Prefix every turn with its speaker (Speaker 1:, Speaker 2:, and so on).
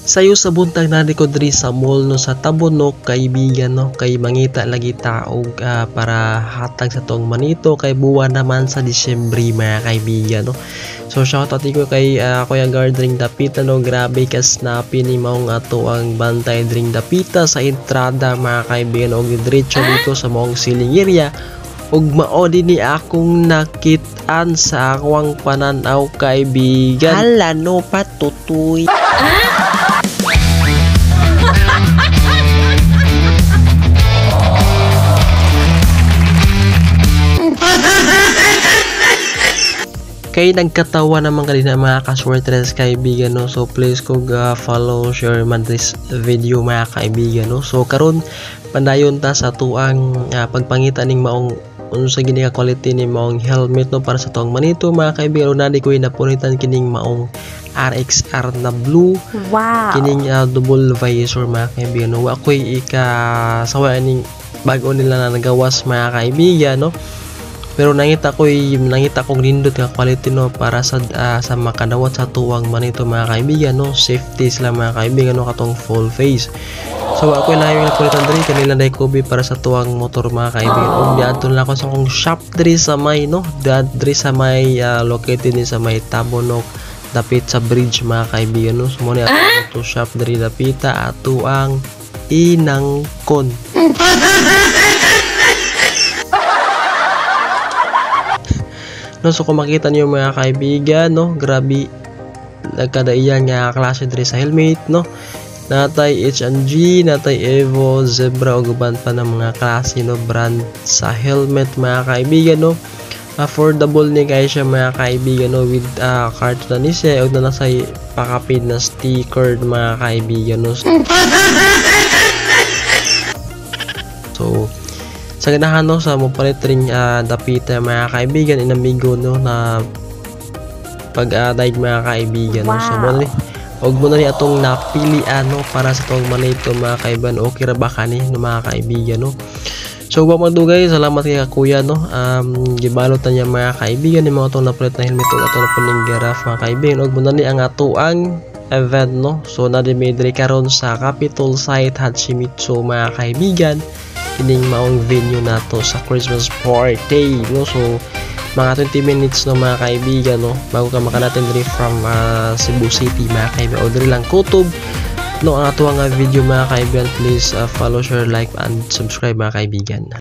Speaker 1: Sayo sa buntag na ko diri sa mall no sa Tabunok kaibigan no kay mangita lagi taog para hatag sa tong manito kay buwan naman sa Disyembre mga kaibigan no. So shoutout ko kay Kuya Guard ring Dapita no, grabe ka snappy ni maong ato ang bantay ring Dapita sa entrada mga kaibigan og diretso dito sa maong ceiling area ug mao din ni akong nakit-an sa akong pananaw kaibigan. Hala no patutoy. Kay nagkatawa naman kanina mga ka-shortlist kaibigan no. So please kog follow, share man this video mga kaibigan no. So karon pandayon ta sa tuang pagpangita ning maong unsa gini ka quality ni maong helmet no para sa tuang manito mga kaibigan. Una di ko napunitan kining maong RXR na blue. Wow. Kining double visor mga kaibigan no. Wa koy sawa ning bago nila na nagawas mga kaibigan no. Pero nangita kong nindot nga quality no para sa makadawat sa tuwang manito mga kaibigan no. Safety sila mga kaibigan no katong full face. So ako na yung nakulitan diri kanila dai kobi para sa tuwang motor mga kaibigan. Og diadto na ako sa akong shop diri sa may no, diri sa may located ni sa may Tabunok dapit sa bridge mga kaibigan no. So mo ni ato shop diri Dapita ato ang Inangkon. No, so kung makita niyo mga kaibigan no, grabe nagkadaiyan nga klase diri sa helmet no. Natay H&G, natay Evo, Zebra ug uban pa ng mga klase no brand sa helmet mga kaibigan no. Affordable ni kay siya mga kaibigan no with carton ni siya ug nasay pakapid na sticker mga kaibigan no. So sa ganahan no sa mopalit ring Dapita mga kaibigan inamigo no na pag-daig mga kaibigan no. So mo na ni atong napilian no para sa tong manito mga kaibigan. Okay ra ba kani no mga kaibigan no. So wa madugay, salamat kay kuya no. Gibalot niya mga kaibigan ni mga tong napalit na helmet ug ato na puning giraffe mga kaibigan. Og mo na ni ang ato ang event no. So na dimedre karon sa Capitol site Hachimitsu mga kaibigan. Kining maong venue nato sa Christmas party no. So mga 20 minutes no mga kaibigan no bago ka makanatin diri from Cebu City mga kaibigan o diri lang kutob no ang ato nga video mga kaibigan. Please follow, share, like and subscribe mga kaibigan.